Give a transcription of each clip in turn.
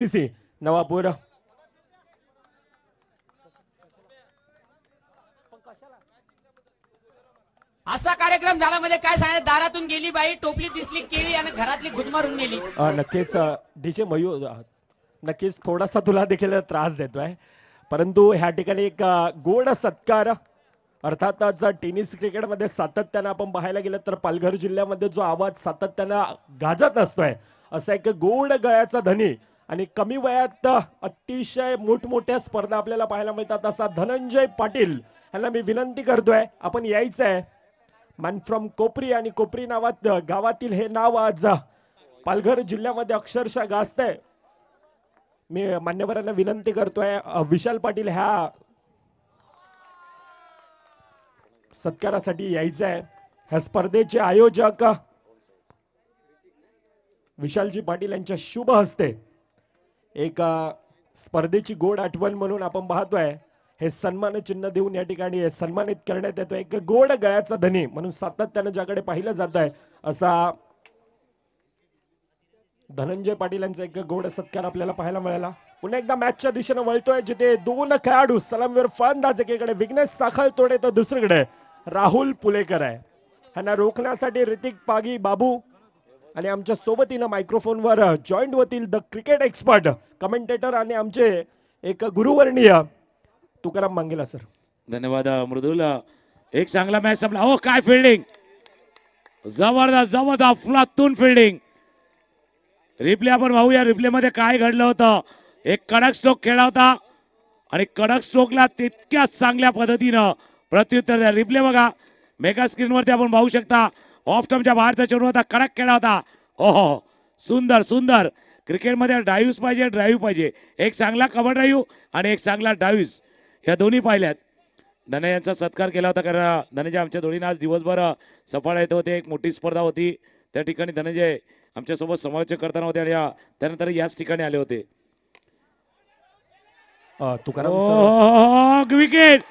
C Navapur असा कार्यक्रम झाला म्हणजे काय सांगायचं, दारातून गेली बाई, टोपली दिसली केळी आणि घरातली गुदमारून गेली. नक्कीच डीजे मयूर नक्कीच थोडासा तुला देखील त्रास देतोय, परंतु ह्या ठिकाणी एक गोड सत्कार अर्थातच टेनिस क्रिकेटमध्ये सातत्यानं आपण पाहायला गेलं तर पालघर जिल्ह्यामध्ये जो आवाज सातत्यानं गाजत असतोय असा एक गोड गळ्याचा धनी आणि कमी वयात अतिशय मोठमोठ्या स्पर्धा आपल्याला पाहायला मिळतात असा धनंजय पाटील यांना मी विनंती करतोय आपण यायचं आहे. मॅन फ्रॉम कोपरी आणि कोपरी नावात गावातील हे नाव आज पालघर जिल्ह्यामध्ये अक्षरशः गाजतंय. मी मान्यवरांना विनंती करतोय विशाल पाटील ह्या सत्कारासाठी यायचं आहे. ह्या स्पर्धेचे आयोजक विशालजी पाटील यांच्या शुभ हस्ते एक स्पर्धेची गोड आठवण म्हणून आपण पाहतोय हे सन्मान चिन्ह देऊन या ठिकाणी सन्मानित करण्यात येतो. एक गोड गळ्याचा धनी म्हणून सातत्यानं ज्याकडे पाहिलं जात आहे असा धनंजय पाटील यांचा एक गोड सत्कार आपल्याला पाहायला मिळाला. पुन्हा एकदा मॅचच्या दिशेने वळतोय जिथे दोन खेळाडू सलामीवर फलंदाज एकीकडे विघ्नेश साखळतोडे तर दुसरीकडे राहुल पुलेकर आहे. ह्यांना रोखण्यासाठी ऋतिक पागी बाबू आणि आमच्या सोबतीनं मायक्रोफोनवर जॉईंट होतील द क्रिकेट एक्सपर्ट कमेंटेटर आणि आमचे एक गुरुवर्णीय तुकाराम मांगेला सर. धन्यवाद मृदुल. एक चांगला मॅच संपला. हो काय फिल्डिंग, जबरदस्त जबरदस्त अफलातून फिल्डिंग. रिप्ले आपण पाहूया, रिप्ले मध्ये काय घडलं होतं. एक कडक स्ट्रोक खेळला होता आणि कडक स्ट्रोकला तितक्याच चांगल्या पद्धतीनं प्रत्युत्तर द्या. रिप्ले बघा, मेगा स्क्रीनवरती आपण पाहू शकता. ऑफ स्टंपच्या बाहेरचा चेंडू होता, कडक खेळला होता. ओहो सुंदर सुंदर. क्रिकेटमध्ये ड्राईव्ह पाहिजे, ड्राईव्ह पाहिजे. एक चांगला कव्हर ड्राईव्ह आणि एक चांगला ड्राईव्ह, ह्या दोन्ही पाहिल्यात. धनंजय यांचा सत्कार केला होता कारण धनंजय आमच्या दोन्ही आज दिवसभर सफळ येत होते. एक मोठी स्पर्धा होती त्या ठिकाणी धनंजय आमच्यासोबत समालोचन करताना होते आणि त्यानंतर याच ठिकाणी आले होते. Tukaram wicket,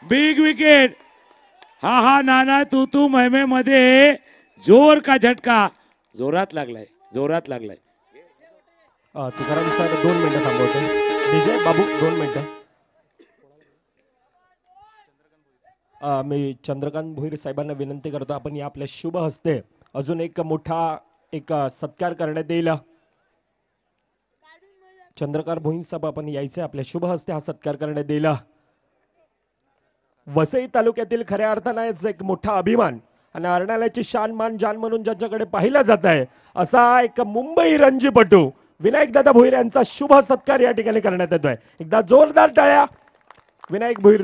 big wicket. हा हा नाना तू महिमे मध्ये जोर का झटका, जोरात लागलाय, जोरात लागलाय. तुकाराम सर 2 मिनिटं थांबवतो. डीजे बाबू 2 मिनिटं. मी चंद्रकांत भोईर साहेबांना विनंती करतो आपण या आपल्या शुभ हस्ते अजून एक मोठा एक सत्कार करण्यात येईल. चंद्रकांत भोईर साहेब आपण यायचे आपल्या शुभ हस्ते हा सत्कार करण्यात येईल. वसई तालुक्यातील खऱ्या अर्थाने एक मोठा अभिमान आणि अर्नाळ्याची शान मान जान म्हणून ज्याच्याकडे पाहिलं जात आहे असा एक मुंबई रणजीपटू विनायक दादा भोईर यांचा शुभ सत्कार या ठिकाणी करण्यात येतोय. एकदा जोरदार टाळ्या विनायक भोईर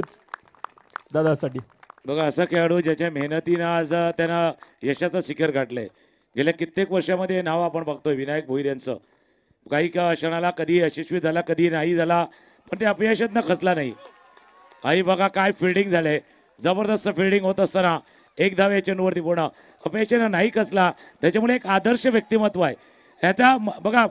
दादासाठी. बघा असा खेळाडू ज्याच्या मेहनतीनं आज त्यानं यशाचं शिखर गाठलंय. गेल्या कित्येक वर्षामध्ये नाव आपण बघतोय विनायक भोईर यांचं. काही क्षणाला कधी यशस्वी झाला, कधी नाही झाला, पण ते अपयशातनं खचला नाही. आई बघा काय फिल्डिंग झालंय, जबरदस्त फिल्डिंग होत असताना एक धाव या चेंडूवरती पूर्ण अपयशानं नाही खचला. त्याच्यामुळे एक आदर्श व्यक्तिमत्व आहे. ह्याच्या बघा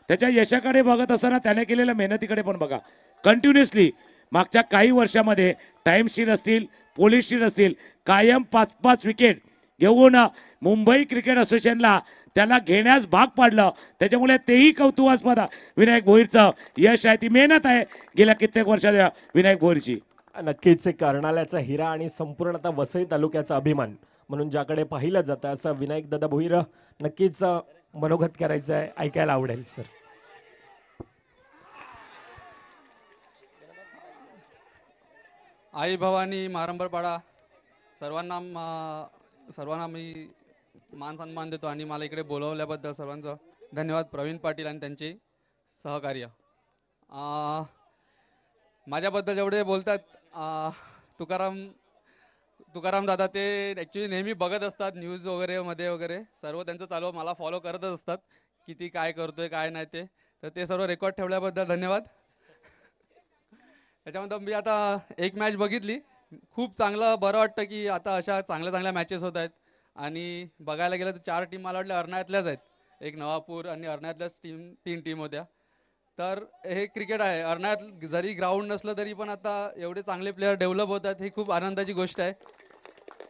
त्याच्या यशाकडे बघत असताना त्याने केलेल्या मेहनतीकडे पण बघा. कंटिन्युअसली मागच्या काही वर्षामध्ये टाइमशीर असतील, पोलिसशीर असतील, कायम 5-5 विकेट घेऊन मुंबई क्रिकेट असोसिएशनला त्याला घेण्यास भाग पाडलं. त्याच्यामुळे तेही कौतुकास्पद विनायक भोईरचं यश आहे, ती मेहनत आहे गेल्या कित्येक वर्षात विनायक भोईरची. नक्कीच एक कर्नाळ्याचा हिरा आणि संपूर्णतः वसई तालुक्याचा अभिमान म्हणून ज्याकडे पाहिलं जातं असं विनायक दादा भोईर नक्कीच मनोगत करायचं आहे, ऐकायला आवडेल सर. आई भवानी मारंबरपाडा सर्वांना मी मान सन्मान देतो आणि मला इकडे बोलवल्याबद्दल सर्वांचं धन्यवाद. प्रवीण पाटील आणि त्यांचे सहकार्य. माझ्याबद्दल जेवढे बोलतात तुकाराम दादा ते ॲक्च्युली नेहमी बघत असतात न्यूज वगैरे सर्व त्यांचं चालू मला फॉलो करतच असतात, किती काय करतोय काय नाही ते. तर ते सर्व रेकॉर्ड ठेवल्याबद्दल धन्यवाद. त्याच्यामध्ये मी आता एक मॅच बघितली, खूप चांगलं बरं वाटतं की आता अशा चांगल्या चांगल्या मॅचेस होत आहेत. आणि बघायला गेलं तर 4 टीम मला वाटलं अर्नाळ्यातल्याच आहेत. एक नवापूर आणि अर्नाळ्यातल्याच 3 टीम होत्या. तर हे क्रिकेट आहे. अर्नाळ्यात जरी ग्राउंड नसलं तरी पण आता एवढे चांगले प्लेयर डेव्हलप होतात, ही खूप आनंदाची गोष्ट आहे.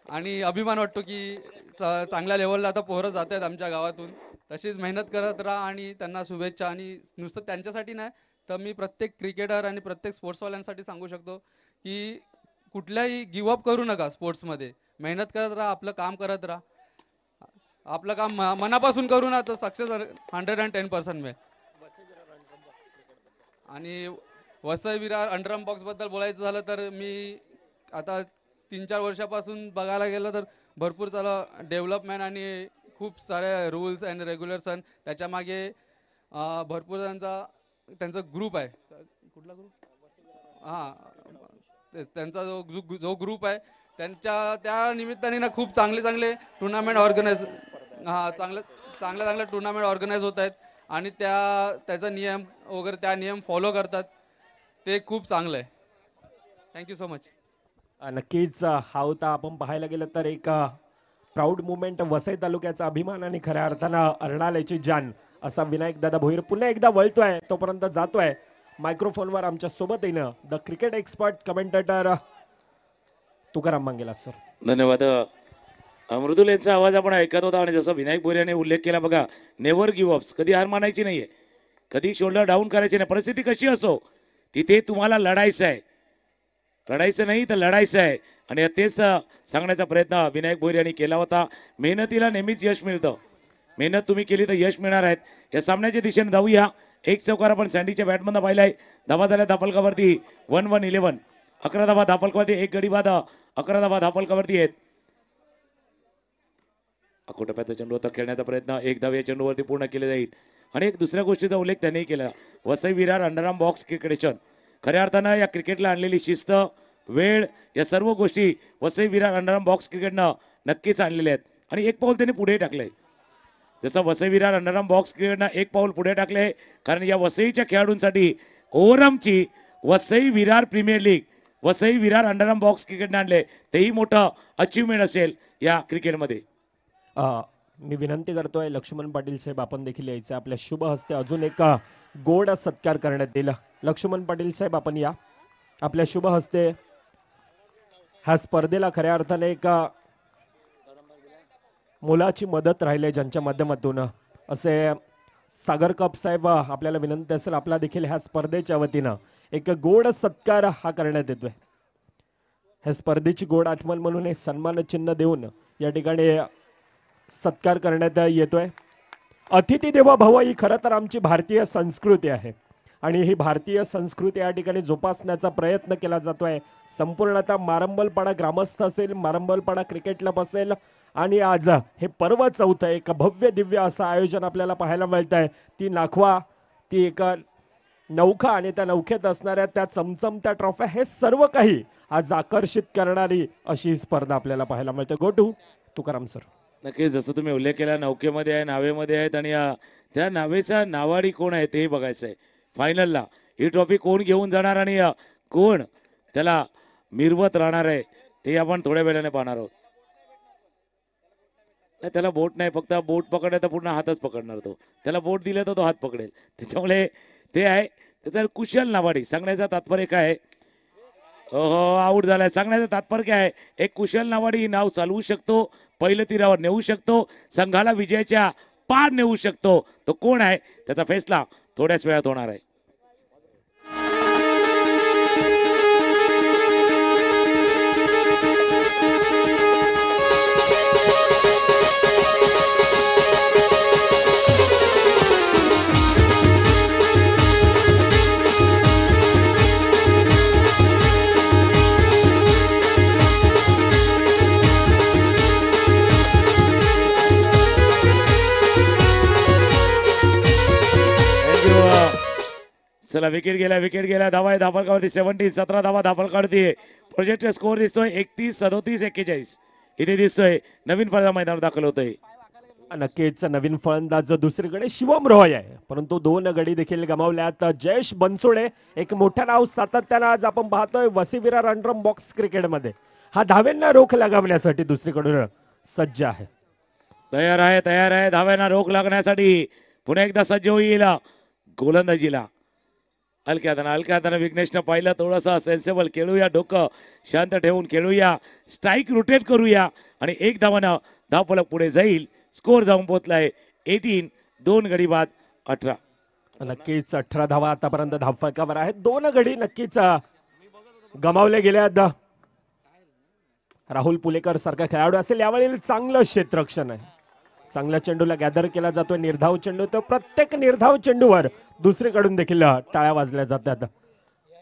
आणि अभिमान वाटतो की चांगल्या लेवलला आता पोरं जात आहेत आमच्या गावातून. तशीच मेहनत करत राहा आणि त्यांना शुभेच्छा. आणि नुसतं त्यांच्यासाठी नाही तर मी प्रत्येक क्रिकेटर आणि प्रत्येक स्पोर्ट्सवाल्यांसाठी सांगू शकतो की कुठल्याही गिवअप करू नका स्पोर्ट्समध्ये. मेहनत करत राहा, आपलं काम करत राहा. आपलं काम मनापासून करू ना तर सक्सेस 110% मिळेल. आणि वसई विरार अंडरआर्म बॉक्सबद्दल बोलायचं झालं तर मी आता 3-4 वर्षापासून बघायला गेलं तर भरपूर सारं डेव्हलपमेंट आणि खूप सारे रूल्स अँड रेग्युलेशन त्याच्यामागे भरपूर त्यांचा ग्रुप आहे. कुठला ग्रुप? हां, तेच त्यांचा जो ग्रुप आहे त्या निमित्ताने ना खूप चांगले टुर्नामेंट ऑर्गनाईज चांगल्या टुर्नामेंट ऑर्गनाईज होत आहेत आणि त्याचा नियम वगैरे त्या नियम फॉलो करतात. ते खूप चांगलं आहे. Thank you so much. नक्कीच हा होता आपण पाहायला गेलं तर एक प्राऊड मुवमेंट, वसई तालुक्याचा अभिमान आणि खऱ्या अर्थानं अर्णालयाची जान असा विनायक दादा भोईर पुन्हा एकदा वळतोय, तोपर्यंत जातोय मायक्रोफोनवर आमच्या सोबत येणं the cricket expert commentator Tukaram Mangela sir. धन्यवाद. मृदुल यांचा आवाज आपण ऐकत होता आणि जसं विनायक भोईर यांनी उल्लेख केला बघा, नेव्हर गिव्ह अप्स, कधी हार मानायची नाहीये, कधी शोल्डर डाऊन करायचे नाही. परिस्थिती कशी असो तिथे तुम्हाला लढायचं आहे, लढायचं नाही तर लढायचं आहे. आणि तेच सांगण्याचा प्रयत्न विनायक भोईर यांनी केला होता. मेहनतीला नेहमीच यश मिळतं, मेहनत तुम्ही केली तर यश मिळणार आहेत. या सामन्याच्या दिशेने जाऊया. एक चौकार आपण सँडीच्या बॅटमधनं पाहिलाय. धावा झाल्या धापलकावरती 1-1-11. 11 धावा धापलकावरती, एक गडी बाद 11 धावा धापलकावरती आहेत. अकोटप्याचा चेंडू आता खेळण्याचा प्रयत्न 1 धाव या चेंडूवरती पूर्ण केले जाईल. आणि एक दुसऱ्या गोष्टीचा उल्लेख त्यांनी केला, वसई विरार अंडरआर्म बॉक्स क्रिकेटेशन. खऱ्या अर्थानं या क्रिकेटला आणलेली शिस्त, वेळ, या सर्व गोष्टी वसई विरार अंडरआर्म बॉक्स क्रिकेटनं नक्कीच आणलेल्या आहेत. आणि एक पाऊल त्यांनी पुढे टाकलंय. जसं वसई विरार अंडरआर्म बॉक्स क्रिकेटनं एक पाऊल पुढे टाकले, कारण या वसईच्या खेळाडूंसाठी ओव्हरआर्मची Vasai Virar premier league Vasai Virar underarm box क्रिकेटनं आणले. तेही मोठं अचीवमेंट असेल या क्रिकेटमध्ये. मी विनंती करतोय लक्ष्मण पाटील साहेब आपण देखील यायचं. आपल्या शुभ हस्ते अजून एक गोड सत्कार करण्यात येईल. लक्ष्मण पाटील साहेब आपण या. आपल्या शुभ हस्ते ह्या स्पर्धेला खऱ्या अर्थाने एक मुलाची मदत राहिली ज्यांच्या माध्यमातून असे सागर कप साहेब आपल्याला विनंती असेल, आपला देखील ह्या स्पर्धेच्या वतीनं एक गोड सत्कार हा करण्यात येतोय. ह्या स्पर्धेची गोड आठवण म्हणून हे सन्मान चिन्ह देऊन या ठिकाणी सत्कार करण्यात येतोय. अतिथी देवो भव ही खरं तर आमची भारतीय संस्कृती आहे आणि ही भारतीय संस्कृती या ठिकाणी जोपासण्याचा प्रयत्न केला जातोय. संपूर्णतः मारंबलपाडा ग्रामस्थ असेल, मारंबलपाडा क्रिकेट क्लब असेल आणि आज हे पर्व चौथं एक भव्य दिव्य असं आयोजन आपल्याला पाहायला मिळत आहे. ती नाखवा, ती एक नौका आणि त्या नौकेत असणाऱ्या त्या चमचमत्या ट्रॉफ्या, हे सर्व काही आज आकर्षित करणारी अशी स्पर्धा आपल्याला पाहायला मिळते. Go to Tukaram sir. नक्कीच जसं तुम्ही उल्लेख केला, नौकेमध्ये आहे, नावेमध्ये आहेत आणि त्या नावेचा नावाडी कोण आहे तेही बघायचं आहे. फायनलला ही ट्रॉफी कोण घेऊन जाणार आणि कोण त्याला मिरवत राहणार आहे ते आपण थोड्या वेळाने पाहणार आहोत. नाही, त्याला बोट नाही, फक्त बोट पकडलं तर पूर्ण हातच पकडणार तो. त्याला बोट दिलं तर तो हात पकडेल. त्याच्यामुळे ते आहे त्याचा कुशल नावाडी. सांगण्याचा तात्पर्य काय आहे? हो, आऊट झालाय. सांगण्याचं तात्पर्य काय आहे? एक कुशल नावाडी नाव चालवू शकतो, पहिलं तीरावर नेऊ शकतो, संघाला विजयाच्या पार नेऊ शकतो. तो कोण आहे त्याचा फैसला थोड्याच वेळात होणार आहे. चला, विकेट गेला. धावा आहे धापलकावरती 17. 17 धावा धापलकावरती. प्रोजेक्टचा स्कोअर दिसतोय 31, 37, 41. इथे दिसतोय नवीन फळंदाज मैदानावर दाखल होतोय. नक्कीच नवीन फलंदाज दुसरीकडे शिवम रॉय आहे, परंतु 2 गडी देखील गमावल्यात. जयेश बनसोडे एक मोठं नाव सातत्यानं आज आपण पाहतोय वसई विरार अंडरआर्म बॉक्स क्रिकेटमध्ये. हा धाव्यांना रोख लगावण्यासाठी दुसरीकडून सज्ज आहे, तयार आहे धाव्यांना रोख लागण्यासाठी. पुन्हा एकदा सज्ज होईल गोलंदाजीला. हलक्या हाताने विघ्नेशनं पाहिलं, थोडंसं सेन्सेबल खेळूया, डोकं शांत ठेवून खेळूया, स्ट्राईक रोटेट करूया आणि एक धावानं धावफलक पुढे जाईल. स्कोर जाऊन पोहोचलाय 18 2 गडी बाद 18. नक्कीच 18 धावा आतापर्यंत धावफलकावर आहेत. 2 गडी नक्कीच गमावले गेले आहेत. राहुल पुलेकर सारखा खेळाडू असेल यावेळी चांगलं क्षेत्ररक्षण आहे. चांगल्या चेंडूला गॅदर केला जातोय. निर्धाव चेंडू तर प्रत्येक निर्धाव चेंडूवर दुसरीकडून देखील टाळ्या वाजल्या जातात.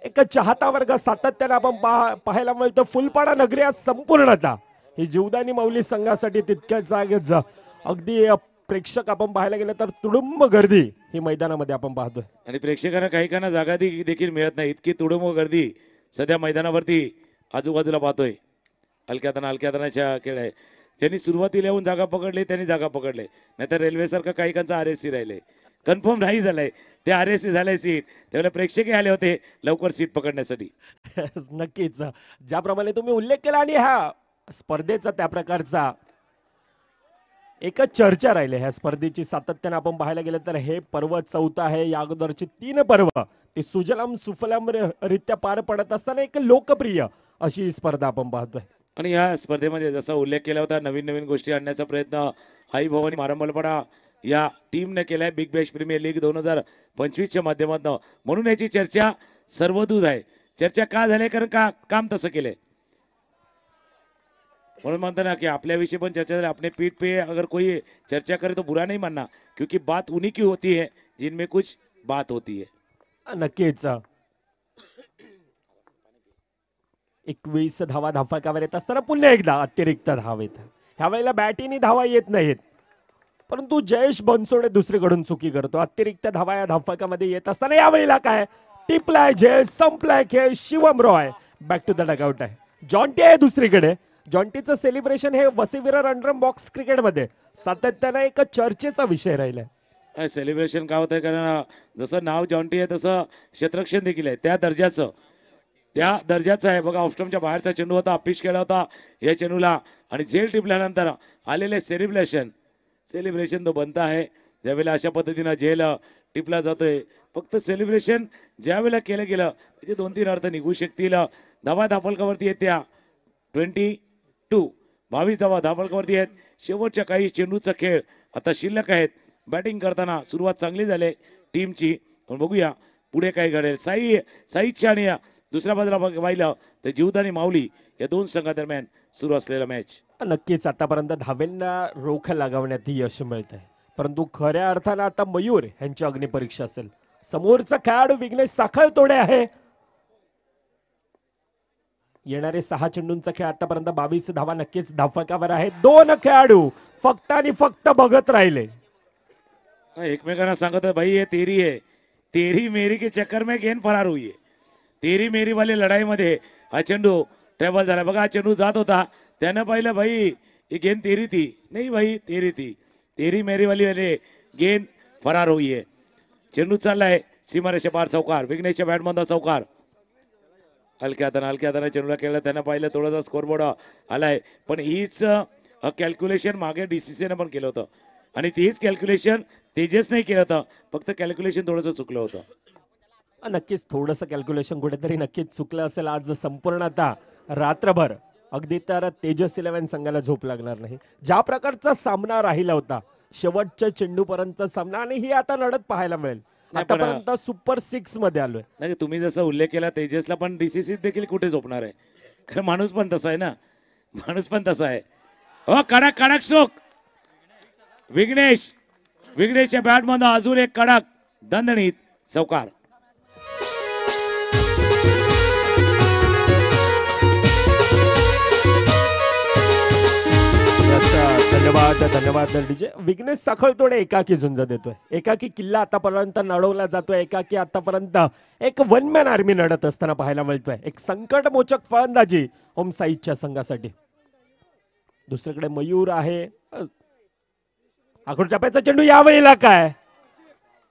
एक चाहता वर्ग सातत्याने आपण पाहायला मिळतो. फुलपाडा नगरी आज संपूर्णतः ही जीवदानी माऊली संघासाठी तितक्याच जागेच अगदी प्रेक्षक आपण पाहायला गेलं तर तुडुंब गर्दी ही मैदानामध्ये आपण पाहतोय. आणि प्रेक्षकांना काही जागा देखील मिळत नाही, इतकी तुडुंब गर्दी सध्या मैदानावरती आजूबाजूला पाहतोय. हलक्यातनाच्या खेळ आहे. ज्यांनी सुरुवातीला येऊन जागा पकडले त्यांनी जागा पकडले, नाहीतर रेल्वे सारखं काहीकांचं RSC राहिले, कन्फर्म नाही झालंय. ते RSC झालंय सीट, त्यावेळेला प्रेक्षकही आले होते लवकर सीट पकडण्यासाठी. नक्कीच ज्याप्रमाणे तुम्ही उल्लेख केला आणि ह्या स्पर्धेचा त्या प्रकारचा एकच चर्चा राहिले. ह्या स्पर्धेची सातत्याने आपण पाहायला गेलं तर हे पर्व 4th आहे. या अगोदरची 3 पर्व ते सुजलाम सुफलाम रित्या पार पडत असताना एक लोकप्रिय अशी ही स्पर्धा आपण पाहतोय. आणि या स्पर्धेमध्ये जसा उल्लेख केला होता, नवीन गोष्टी आणण्याचा प्रयत्न आई भवानी मारंबलपाडा या टीमने केलाय बिग बॅश प्रीमियर लीग 2025च्या माध्यमातून. म्हणून याची चर्चा सर्वदूर आहे. चर्चा का झाली? कारण काम तसं केलंय. म्हणून म्हणता ना कि आपल्याविषयी पण चर्चा झाली. अपने पीठ पे अगर कोई चर्चा करे तो बुरा नहीं मानना, क्योंकि बात उन्हीं की होती है जिनमें कुछ बात होती है. नक्कीच 21 धावा धावफलकावर येत असताना पुन्हा एकदा अतिरिक्त धावेत. ह्या वेळेला बॅटीनी धावा येत नाहीत, परंतु जयेश बनसोडे दुसरीकडून चुकी करतो. अतिरिक्त धावा या धावफलकामध्ये येत असताना यावेळेला काय टिपलाय जयेश, संपलाय खेळ. Shivam Roy back to the dugout आहे. जॉन्टी आहे दुसरीकडे. जॉन्टीचं सेलिब्रेशन हे वसीविरार अंडरम बॉक्स क्रिकेटमध्ये सातत्याने एक चर्चेचा विषय राहिलाय. सेलिब्रेशन का होतंय? कारण जसं नाव जॉन्टी आहे तसं क्षेत्ररक्षण देखील आहे त्या दर्जाचं आहे. बघा ऑफस्टमच्या बाहेरचा चेंडू होता, पिच केला होता या चेंडूला, आणि झेल टिपल्यानंतर आलेले सेलिब्रेशन तो बनता आहे. ज्यावेळेला अशा पद्धतीनं झेल टिपला जातोय, फक्त सेलिब्रेशन ज्यावेळेला केलं गेलं त्याचे 2-3 अर्थ निघू शकतील. धावा धावफलकावरती येत्या 22 धावा धावफलकावरती आहेत. शेवटच्या काही चेंडूचा खेळ आता शिल्लक आहेत. बॅटिंग करताना सुरुवात चांगली झाली टीमची, पण बघूया पुढे काय घडेल. साईच्या आणि दुसऱ्या बाजूला पाहिलं तर जीवदानी माऊली या 2 संघादरम्यान सुरू असलेला मॅच. नक्कीच आतापर्यंत धावेंना रोख लागवण्यात यश मिळत आहे, परंतु खऱ्या अर्थानं आता मयूर यांची अग्निपरीक्षा असेल. समोरचा खेळाडू विघ्नेश साखळतोडे आहे. येणारे 6 चेंडूंचा खेळ आतापर्यंत 22 धावा नक्कीच धावफलकावर आहेत. 2 खेळाडू फक्त आणि फक्त बघत राहिले. एकमेकांना सांगत भाई ये तेरी है, तेरी मेरी के चक्कर में गेंद फरार हुई है. तेरी मेरी वाली लढाईमध्ये हा चेंडू ट्रॅव्हल झाला. बघा हा चेंडू जात होता, त्यानं पाहिलं भाई ये गेंद तेरी थी, नहीं भाई तेरी थी, तेरी मेरी वाली गेंद फरार हुई है. चेंडू चाललाय सीमारेषे पार चौकार. विघ्नेशच्या बॅटमधला चौकार. हलक्या हाताने चेंडूला केलं, त्यानं पाहिलं थोडासा स्कोरबोर्ड आलाय, पण हीच कॅल्क्युलेशन मागे DCCने पण केलं होतं आणि तीच कॅल्क्युलेशन तेजस नाही केलं होतं. फक्त कॅल्क्युलेशन थोडंसं चुकलं होतं. नक्कीच थोडंसं कॅल्क्युलेशन कुठेतरी नक्कीच चुकलं असेल. आज संपूर्ण आता रात्रभर अगदी तर तेजस 11 संघाला झोप लागणार नाही. ज्या प्रकारचा सामना राहिला होता शेवटच्या चेंडूपर्यंतचा सामना, आणि ही आता लढत पाहायला मिळेल. आतापर्यंत सुपर 6 मध्ये आलोय. नाही तुम्ही जसं उल्लेख केला तेजसला पण DCC देखील कुठे झोपणार आहे? खरं माणूस पण तसा आहे ना, माणूस पण तसा आहे. हो कडक स्ट्रोक. विघ्नेशच्या बॅटमध्ये अजून एक कडक दणदणीत चौकार. धन्यवाद डीजे. विघ्नेश साखळतोडे एकाकी झुंज देतोय. एकाकी किल्ला आतापर्यंत लढवला जातोय. एकाकी आतापर्यंत एक 1 मॅन आर्मी लढत असताना पाहायला मिळतोय. एक संकटमोचक फलंदाजी ओम साईच्या संघासाठी. दुसरीकडे मयूर आहे. आखूड टप्प्याचा चेंडू यावेळेला काय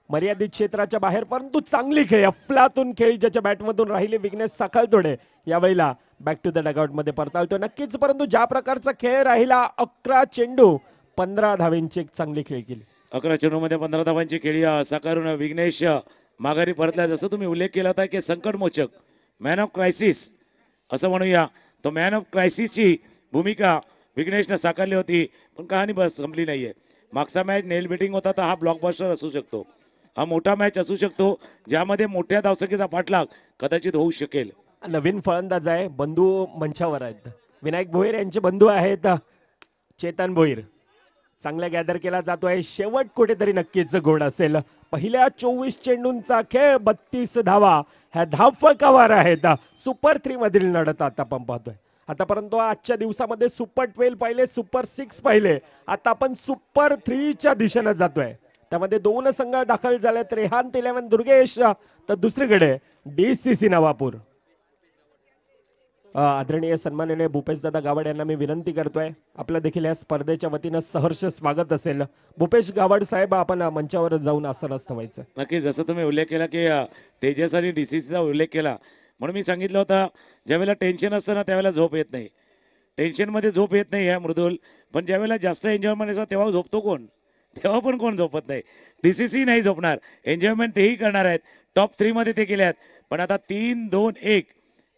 मर्यादित क्षेत्राच्या बाहेर, परंतु चांगली खेळी अफलातून खेळी ज्याच्या बॅटमधून राहिली विघ्नेश साखळतोडे यावेळेला बॅक टू द डगआउट मध्ये परतावतो. नक्कीच, परंतु ज्या प्रकारचा खेळ राहिला 11 चेंडू 15 धावांची एक चांगली खेळी केली. 11 चेंडूमध्ये 15 धावांची खेळी साकारून विघ्नेश माघारी परतला. जसं तुम्ही उल्लेख केला होता की संकटमोचक मॅन ऑफ क्रायसिस असं म्हणूया, तो मॅन ऑफ क्रायसिसची भूमिका विघ्नेशनं साकारली होती, पण कहाणी बस संपली नाहीये. मागचा मॅच नेल बेटिंग होता, तर हा ब्लॉकबस्टर असू शकतो, हा मोठा मॅच असू शकतो, ज्यामध्ये मोठ्या धावसंख्येचा पाठलाग कदाचित होऊ शकेल. नवीन फलंदाज आहे, बंधू मंचावर आहेत. विनायक भोईर यांचे बंधू आहेत चेतन भोईर. चांगला गॅदर केला जातोय, शेवट कुठेतरी नक्कीच गोड असेल. पहिल्या 24 चेंडूंचा खेळ 32 धावा ह्या धावफलकावर आहेत. सुपर 3 मधील लढत आता आपण पाहतोय. आतापर्यंत आजच्या दिवसामध्ये सुपर 12 पाहिले, सुपर 6 पाहिले, आता आपण सुपर 3 च्या दिशेने जातोय. त्यामध्ये 2 संघ दाखल झालेत, रेहान 11 दुर्गेश, तर दुसरीकडे DCC नवापूर. आदरणीय सन्माननीय भूपेश दादा गावड यांना मी विनंती करतोय, आपलं देखील या स्पर्धेच्या वतीनं सहर्ष स्वागत असेल. भूपेश गावड साहेब, आपण मंचावर जाऊन आसनास ठेवायचं. नक्की, जसं तुम्ही उल्लेख केला की तेजस आणि DCCचा उल्लेख केला, म्हणून मी सांगितलं होतं ज्यावेळेला टेन्शन असतं ना त्यावेळेला झोप येत नाही. टेन्शनमध्ये झोप येत नाही ह्या मृदुल, पण ज्यावेळेला जास्त एन्जॉयमेंट असतं तेव्हा झोपतो कोण? तेव्हा पण कोण झोपत नाही. DCC नाही झोपणार, एन्जॉयमेंट तेही करणार आहेत. टॉप 3 मध्ये ते केले आहेत, पण आता 3-2-1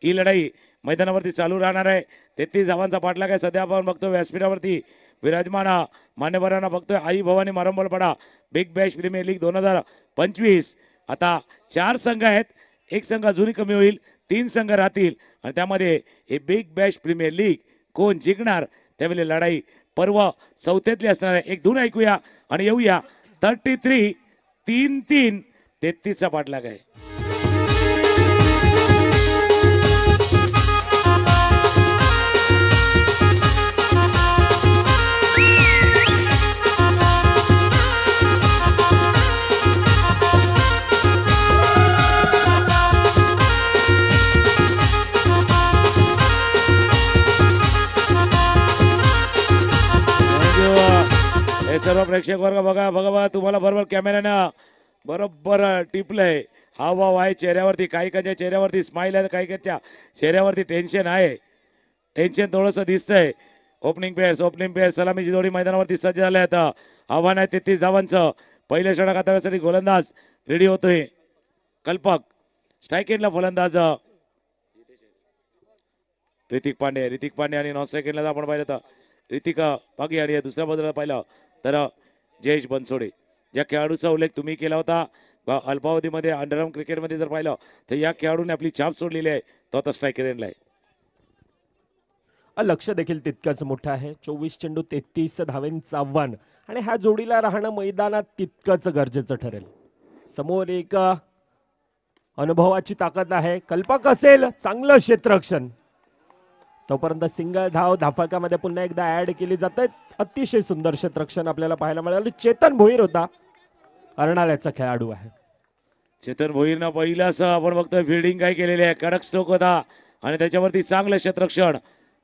ही लढाई मैदानावरती चालू राहणार आहे. 33 धावांचा पाठलाग आहे. सध्या आपण बघतोय व्यासपीठावरती विराजमान मान्यवरांना बघतोय. Aai Bhavani Marambalpada big bash premier league 2025. आता 4 संघ आहेत, एक संघ अजूनही कमी होईल, 3 संघ राहतील आणि त्यामध्ये हे बिग बॅश प्रीमियर लीग कोण जिंकणार त्यावेळी लढाई पर्व चौथ्यातली असणार आहे. एक धून ऐकूया आणि येऊया. 33 3-3 33चा पाठलाग आहे. हे सर्व प्रेक्षक वर्ग बघा बघा, तुम्हाला बरोबर कॅमेऱ्यानं बरोबर टिपलंय. हावभाव आहे चेहऱ्यावरती, काहीकांच्या चेहऱ्यावरती स्माईल आहे, काहीकांच्या चेहऱ्यावरती टेन्शन आहे. टेन्शन थोडंसं दिसतंय. ओपनिंग पेअर सलामीची जोडी मैदानावरती सज्ज झाले. आता आव्हान आहे 33 धावांचं. पहिल्या षटक हाताळण्यासाठी गोलंदाज रेडी होतोय कल्पक. स्ट्राईक एंडला फलंदाज ऋतिक पांडे आणि नॉन स्ट्राईक एंडला आपण पाहिलं तर ऋतिक पागी आणि दुसऱ्या बाजूला पाहिलं तर जयेश बनसोडे. ज्या खेळाडूचा उल्लेख तुम्ही केला होता अल्पावधीमध्ये अंडरआर्म क्रिकेटमध्ये जर पाहिलं तर या खेळाडूने आपली छाप सोडलेली आहे. तो आता स्ट्रायकर एंडला आहे. लक्ष देखील तितकंच मोठं आहे. 24 चेंडू 33 धावांचं आव्हान आणि ह्या जोडीला राहणं मैदानात तितकंच गरजेचं ठरेल. समोर एक अनुभवाची ताकद आहे. कल्पक असेल, चांगलं क्षेत्ररक्षण, तोपर्यंत सिंगल धाव धाफळकामध्ये पुन्हा एकदा ऍड केली जाते. अतिशय सुंदर क्षेत्ररक्षण आपल्याला पाहायला मिळालं. चेतन भोईर होता, अर्णाल्याचा खेळाडू आहे. चेतन भोईरनं पहिलं असं आपण बघतोय फिल्डिंग काय केलेली आहे. कडक स्ट्रोक होता आणि त्याच्यावरती चांगलं क्षेत्ररक्षण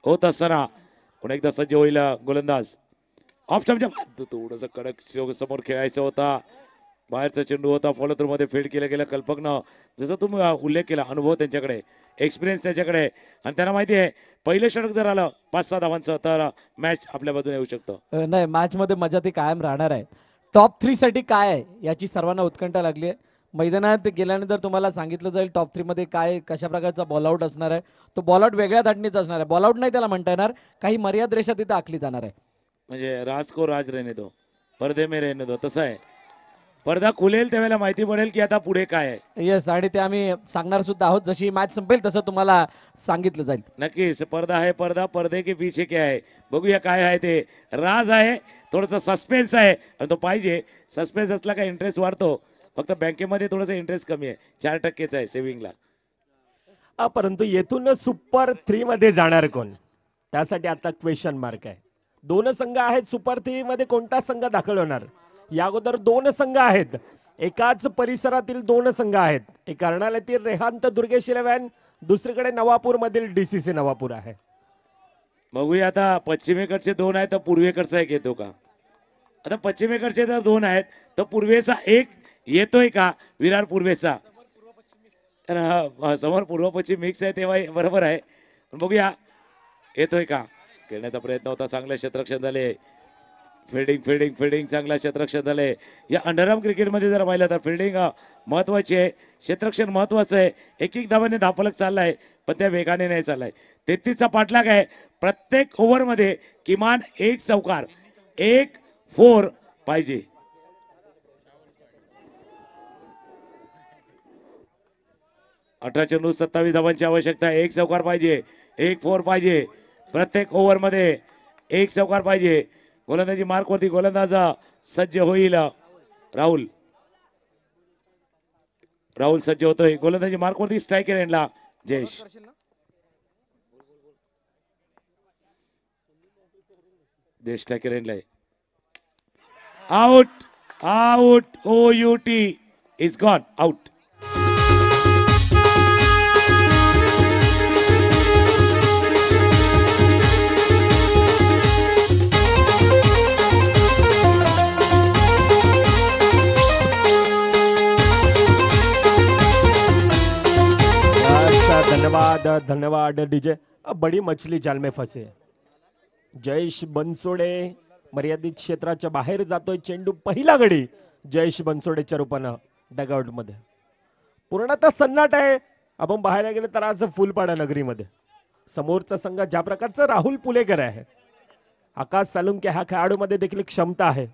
होत असताना पुन्हा एकदा सज्ज होईल गोलंदाज. ऑफ स्टंपच्या थोडंसं कडक स्ट्रोक समोर खेळायचं होता. बाहेरचा चेंडू होता, फॉलो थ्रू मध्ये फील्ड केलं गेलं. कल्पकनं जसं तुम्ही उल्लेख केला, अनुभव त्यांच्याकडे, एक्सपिरियन्स त्याच्याकडे, आणि त्यांना माहिती आहे पहिलं षटक जर आलं 5-6 धावांचं तर मॅच आपल्या बाजूने येऊ शकतं. नाही, मॅच मध्ये मजा ती कायम राहणार आहे. टॉप 3 साठी काय आहे याची सर्वांना उत्कंठा लागली आहे. मैदानात गेल्यानंतर तुम्हाला सांगितलं जाईल टॉप 3 मध्ये काय कशा प्रकारचा बॉलआउट असणार आहे. तो बॉलआउट वेगळ्या धाटणीचा असणार आहे. बॉलआउट नाही त्याला म्हणता येणार, काही मर्याद रेषा तिथे आखली जाणार आहे. म्हणजे राज को राज रहने दो, पर्दे में रहने दो, तसं आहे. पडदा खुलेल त्यावेळेला माहिती पडेल की आता पुढे काय आहे. येस, आणि ते आम्ही सांगणार सुद्धा आहोत. जशी मॅच संपेल तसं तुम्हाला सांगितलं जाईल. नक्कीच. पर्दा आहे, पर्दा, पर्दे के पीछे क्या आहे बघूया काय आहे ते. राज आहे, थोडंसं सस्पेन्स आहे आणि तो पाहिजे. सस्पेन्स असला का इंटरेस्ट वाढतो. फक्त बँकेमध्ये थोडंसं इंटरेस्ट कमी आहे, 4% आहे सेव्हिंगला. परंतु येथून सुपर 3 मध्ये जाणार कोण, त्यासाठी आता क्वेश्चन मार्क आहे. 2 संघ आहेत सुपर 3 मध्ये, कोणता संघ दाखल होणार. या अगोदर 2 संघ आहेत, एकाच परिसरातील 2 संघ आहेत. एक कर्णाल्यातील रेहांत दुर्गेश 11, दुसरीकडे नवापूर मधील DCC नवापूर आहे. बघूया आता पश्चिमेकडचे 2 आहेत तर पूर्वेकडचा एक येतो का. आता पश्चिमेकडचे जर 2 आहेत तर पूर्वेचा एक येतोय का. विरार पूर्वेचा, समोर पूर्व पश्चिम मिक्स आहे तेव्हा बरोबर आहे. पण बघूया येतोय का. खेळण्याचा प्रयत्न होता, चांगलं क्षेत्ररक्षण झाले. फिल्डिंग चांगला क्षेत्ररक्षण झाले. या अंडरआर्म क्रिकेटमध्ये जर पाहिलं तर फिल्डिंग महत्वाची आहे, क्षेत्ररक्षण महत्वाचं आहे. एक धावाने धावफलक चाललाय पण त्या वेगाने नाही चाललाय. 33चा पाठलाग आहे. प्रत्येक ओव्हरमध्ये किमान 1 चौकार, 1 4 पाहिजे. अठरा चेंडू 27 धावांची आवश्यकता आहे. एक चौकार पाहिजे, एक फोर पाहिजे. प्रत्येक ओव्हर मध्ये एक चौकार पाहिजे. गोलंदाजी मार्कवरती गोलंदाज सज्ज होईल. राहुल सज्ज होतोय. गोलंदाजी मार्कवरती स्ट्रायकर एंडला जयेश. जयेश स्ट्रायकर एंडला आहे. Out. OUT is gone out. धन्यवाद डीजे. बड़ी मछली जाल में फसे. जयेश बनसोडे मर्यादित क्षेत्राच्या बाहेर जातोय. चेंडू पहिला गडी जयेश बनसोडेच्या रूपानं डगआउट मध्ये. पूर्णतः सन्नाट आहे. आपण पाहायला गेलं तर आज फुलपाडा नगरीमध्ये समोरचा संघ ज्या प्रकारचा राहुल पुलेकर आहे, आकाश सालुंके ह्या खेळाडूमध्ये देखील क्षमता आहे.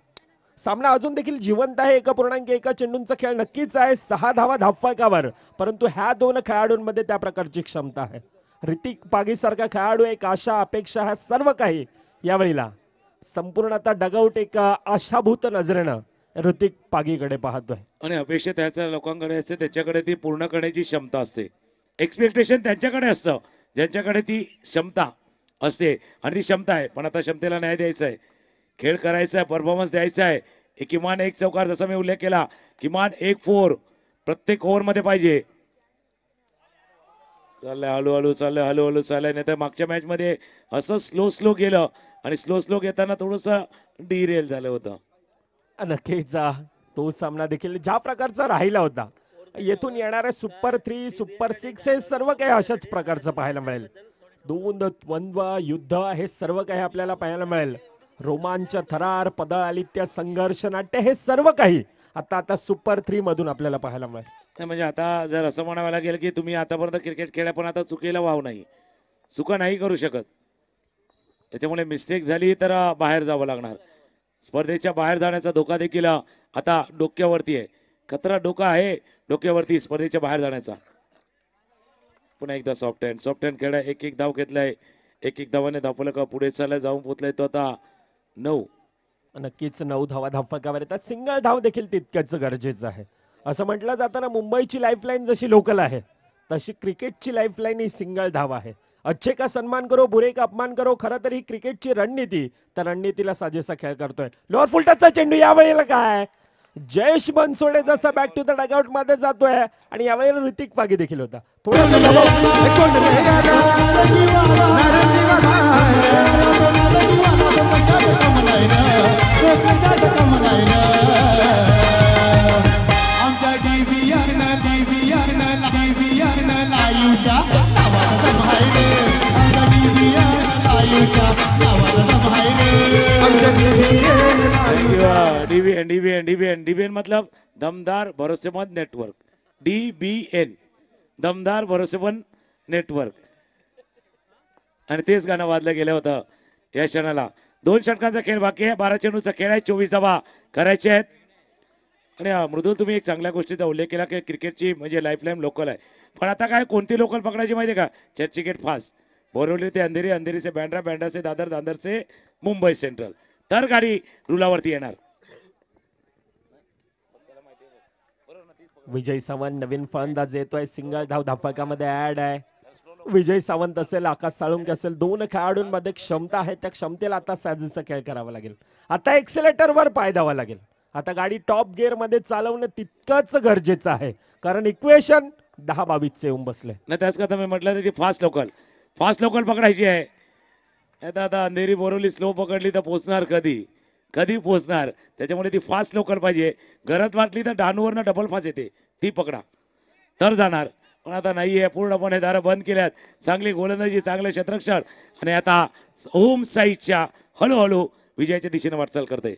सामना अजून देखील जिवंत आहे. 1.1 चेंडूंचा खेळ नक्कीच आहे. 6 धावा धावफलकावर, परंतु ह्या दोन खेळाडूंमध्ये त्या प्रकारची क्षमता आहे. ऋतिक पागी सारखा खेळाडू, एक आशा अपेक्षा हा सर्व काही यावेळेला संपूर्ण आता डगआउट एक आशाभूत नजरेनं ऋतिक पागीकडे पाहतोय. आणि अपेक्षा त्याच्या लोकांकडे असते, त्याच्याकडे ती पूर्ण करण्याची क्षमता असते. एक्सपेक्टेशन त्यांच्याकडे असतं ज्यांच्याकडे ती क्षमता असते आणि ती क्षमता आहे. पण आता क्षमतेला न्याय द्यायचा आहे, खेळ करायचा आहे, परफॉर्मन्स द्यायचा आहे. किमान एक चौकार, जसा मी उल्लेख केला, किमान एक फोर प्रत्येक ओव्हरमध्ये पाहिजे. चाललंय हळूहळू चाललंय. नाही तर मागच्या मॅच मध्ये असं स्लो गेलं आणि स्लो घेताना थोडस डिरेल झालं होतं. नक्कीच तो सामना देखील ज्या प्रकारचा राहिला होता, येथून येणारे सुपर 3 सुपर 6 हे सर्व काही अशाच प्रकारचं पाहायला मिळेल. द्वंद्व युद्ध हे सर्व काही आपल्याला पाहायला मिळेल. रोमांच, थरार, पद आलित्य, संघर्ष, नाट्य हे सर्व काही आता सुपर 3 मधून आपल्याला पाहायला मिळेल. म्हणजे आता जर असं म्हणावं लागेल की तुम्ही आतापर्यंत क्रिकेट खेळा पण आता चुकीला वाव नाही, चुका नाही करू शकत. त्याच्यामुळे मिस्टेक झाली तर बाहेर जावं लागणार. स्पर्धेच्या बाहेर जाण्याचा धोका देखील आता डोक्यावरती आहे. खतरा डोका आहे डोक्यावरती स्पर्धेच्या बाहेर जाण्याचा. पुन्हा एकदा सॉफ्ट हँड खेळा. एक धाव घेतलाय, एक धावाने धावलं का पुढे चालला जाऊन पोचलाय तो आता 9. नक्कीच 9 धावा धावफलकावर येतात. सिंगल धाव देखील तितक्याच गरजेचं आहे. असं म्हटलं जाताना मुंबईची लाईफलाईन जशी लोकल आहे, तशी क्रिकेटची लाईफलाईन ही सिंगल धाव आहे. अच्छे का सन्मान करो, बुरे का अपमान करो. खरं तर ही क्रिकेटची रणनीती, त्या रणनीतीला साजेसा खेळ करतोय. लोअर फुलटचचा चेंडू यावेळेला काय जयेश बनसोडे जसा बॅक टू द डगआउट मध्ये जातोय आणि यावेळेला ऋतिक पागी देखील होता. डीबीएन मतलब दमदार भरोसेमंद नेटवर्क. DBN दमदार भरोसेमंद नेटवर्क. आणि तेच गाणं वाजलं गेलं होतं या क्षणाला. 2 षटकांचा खेळ बाकी आहे. 12 चेंडूचा खेळ आहे. 24 धावा करायचे आहेत. आणि मृदुल, तुम्ही एक चांगल्या गोष्टीचा उल्लेख केला की क्रिकेटची म्हणजे लाईफलाईन लोकल आहे. पण आता काय कोणती लोकल पकडायची माहिती आहे का? चर्चगेट फास्ट, बोरिवली ते अंधेरी, अंधेरी से बँड्रा, बँड्रा से दादर, दादर से मुंबई सेंट्रल. तर गाडी रुलावरती येणार. विजय सावंत नवीन फलंदाज येतोय. सिंगल धाव धावफलकामध्ये ऍड आहे. विजय सावंत असेल, आकाश साळुंके असेल, 2 खेळाडूंमध्ये क्षमता आहे. त्या क्षमतेला आता साजेसा खेळ करावा लागेल. आता एक्सेलेटरवर पाय द्यावा लागेल. आता गाडी टॉप गिअर मध्ये चालवणं तितकंच गरजेचं आहे, कारण इक्वेशन 10-22 येऊन बसले. नाही त्याच का मी म्हटलं की फास्ट लोकल पकडायची आहे. आता अंधेरी बोरिवली स्लो पकडली तर पोचणार कधी पोचणार. त्याच्यामुळे ती फास्ट लोकल पाहिजे. गरज वाटली तर डहाणूवरनं डबल फास्ट येते, ती पकडा तर जाणार. पण आता नाही आहे, पूर्णपणे दारं बंद केल्यात. चांगली गोलंदाजी, चांगलं क्षेत्ररक्षण आणि आता ओम साईच्या हळूहळू विजयाच्या दिशेने वाटचाल करते.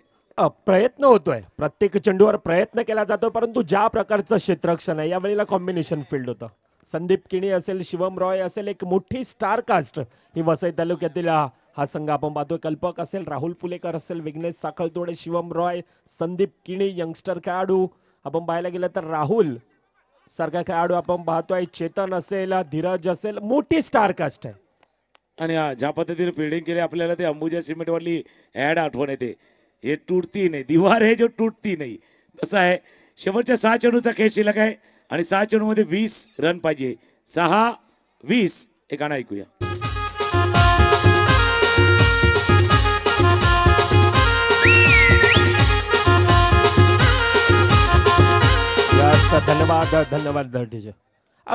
प्रयत्न होतोय, प्रत्येक चेंडूवर प्रयत्न केला जातो, परंतु ज्या प्रकारचं क्षेत्ररक्षण आहे यावेळेला कॉम्बिनेशन फील्ड होतं. संदीप किणी असेल, शिवम रॉय असेल, एक मोठी स्टार कास्ट ही वसई तालुक्यातील हा संघ आपण पाहतोय. कल्पक असेल, राहुल पुलेकर असेल, विघ्नेश साखळतोडे, शिवम रॉय, संदीप किणी, यंगस्टर खेळाडू आपण पाहायला गेलं तर राहुल सारखा खेळाडू आपण पाहतोय, चेतन असेल, धीरज असेल, मोठी स्टार कास्ट आहे. आणि ज्या पद्धतीने फिल्डिंग केली आपल्याला ते अंबुजा सिमेंटवाली ॲड आठवण येते. हे तुटती नाही, दीवार आहे जो तुटती नाही, तसं आहे. शेवटच्या 6 चेंडूचा खेळ शिल्लक आहे आणि 6 चेंडूमध्ये 20 रन पाहिजे. 6-20 हे गाणं ऐकूया. यास धन्यवाद धन्यवाद धर्टीचे.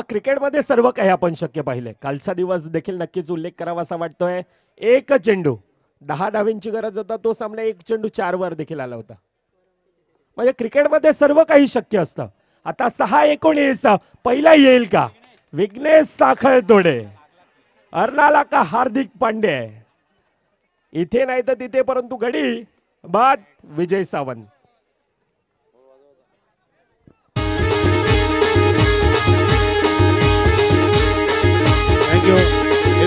क्रिकेटमध्ये सर्व काही आपण शक्य पाहिले. कालचा दिवस देखील नक्कीच उल्लेख करावा असा वाटतोय. एक चेंडू 10 डावींची गरज होता, तो सामना 1 चेंडू 4 वर देखील आला होता. म्हणजे क्रिकेटमध्ये सर्व काही शक्य असतं. आता 6-19 पहिला येईल का? विघ्नेश साखळतोडे, अर्नाला का हार्दिक पांडे? इथे नाही तर तिथे, परंतु गडी बाद विजय सावंत. थँक्यू.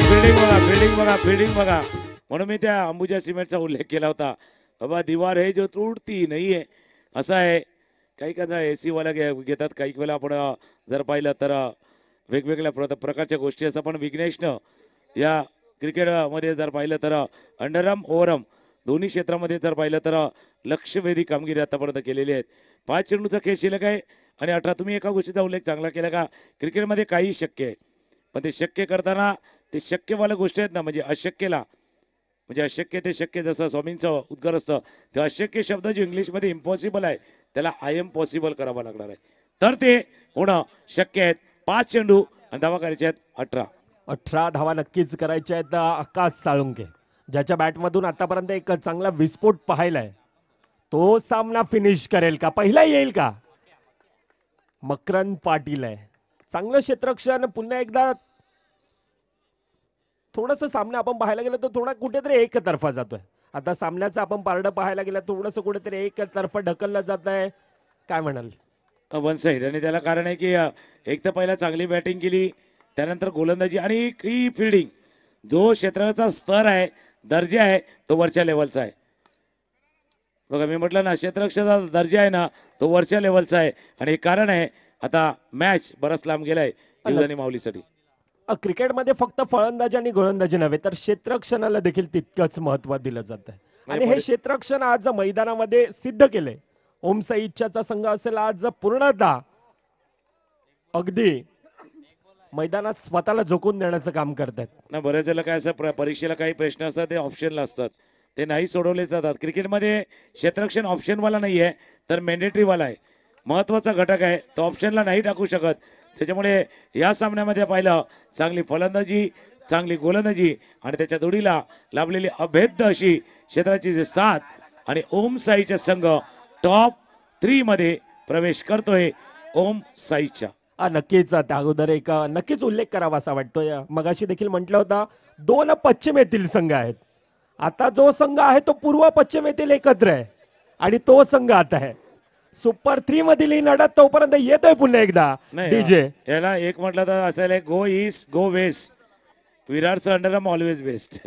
फिल्डिंग बघा, फिल्डिंग बघा, फिल्डिंग बघा. म्हणून मी त्या अंबुजा सिमेंटचा उल्लेख केला होता. बाबा दीवार है जो तुटती नाही आहे, असं आहे. काही काही AC वाला घेतात, काही वेळेला आपण जर पाहिलं तर वेगवेगळ्या प्रकारच्या गोष्टी असतात. पण विघ्नेशनं या क्रिकेटमध्ये जर पाहिलं तर अंडरआर्म ओव्हरआर्म दोन्ही क्षेत्रामध्ये जर पाहिलं तर लक्षवेधी कामगिरी आतापर्यंत केलेली आहेत. 5 चेंडूचा खेळ शिल्लक आहे आणि 18. तुम्ही एका गोष्टीचा उल्लेख चांगला केला का, क्रिकेटमध्ये काही शक्य आहे, पण ते शक्य करताना ते शक्यवाल्या गोष्टी आहेत ना, म्हणजे अशक्यला म्हणजे अशक्य ते शक्य, जसं स्वामींचं उद्गार असतं, ते अशक्य शब्द जो इंग्लिशमध्ये इम्पॉसिबल आहे त्याला आय एम पॉसिबल करावा लागणार आहे, तर ते होणं शक्य आहे. 5 चेंडू आणि धावा करायचे आहेत 18 धावा नक्कीच करायच्या आहेत. आकाश साळुंके ज्याच्या बॅटमधून आतापर्यंत एक चांगला विस्फोट पाहिलाय, तो सामना फिनिश करेल का? पहिला येईल का? मकरंद पाटील आहे. चांगलं क्षेत्ररक्षण पुन्हा एकदा. थोडस सामना आपण पाहायला गेलं तर थोडा कुठेतरी एकतर्फा जातोय. आता सामन्याचं आपण पारडं पाहायला गेलं थोडस कुठेतरी एकतर्फा ढकललं जात आहे. काय म्हणाल? One side. आणि त्याला कारण आहे की एक तर पहिला चांगली बॅटिंग केली, त्यानंतर गोलंदाजी आणि ही फिल्डिंग, जो क्षेत्राचा स्तर आहे, दर्जा आहे, तो वरच्या लेवलचा आहे. बघा मी म्हटलं ना, क्षेत्ररक्षणाचा दर्जा आहे ना, तो वरच्या लेवलचा आहे. आणि हे कारण आहे, आता मॅच बराच लांब गेलाय जीवदानी माऊलीसाठी. क्रिकेटमध्ये फक्त फलंदाजी आणि गोलंदाजी नव्हे तर क्षेत्ररक्षणाला देखील तितकंच महत्व दिलं जातं. आणि हे क्षेत्ररक्षण आज मैदानामध्ये सिद्ध केले. ओम साई इच्छाचा संघ असेल आज पूर्णतः अगदी मैदानात स्वतःला झोकून देण्याचं काम करतात ना. बऱ्याच वेळेला काय असं परीक्षेला काही प्रश्न असतात, ते ऑप्शनला असतात, ते नाही सोडवले जातात. क्रिकेटमध्ये क्षेत्ररक्षण ऑप्शनवाला नाही आहे, तर मॅन्डेटरीवाला आहे, महत्त्वाचा घटक आहे, तो ऑप्शनला नाही टाकू शकत. त्याच्यामुळे या सामन्यामध्ये पाहिलं, चांगली फलंदाजी, चांगली गोलंदाजी आणि त्याच्या जोडीला लाभलेली अभेद्य अशी क्षेत्राची जे साथ, आणि ओम साईचा संघ टॉप 3 मध्ये प्रवेश करतोय. ओम साईच्या नक्कीच त्या अगोदर एक नक्कीच उल्लेख करावा असा वाटतोय. मगाशी देखील म्हटलं होतं 2 पश्चिमेतील संघ आहेत. आता जो संघ आहे तो पूर्व पश्चिमेतील एकत्र आहे आणि तो संघ आता आहे सुपर 3 मधील ही लढत. तोपर्यंत येतोय पुन्हा एकदा डीजे. याला एक म्हटलं तर असायला, गो ईस्ट गो वेस्ट, विराटचं अंडरआर्म ऑलवेज बेस्ट.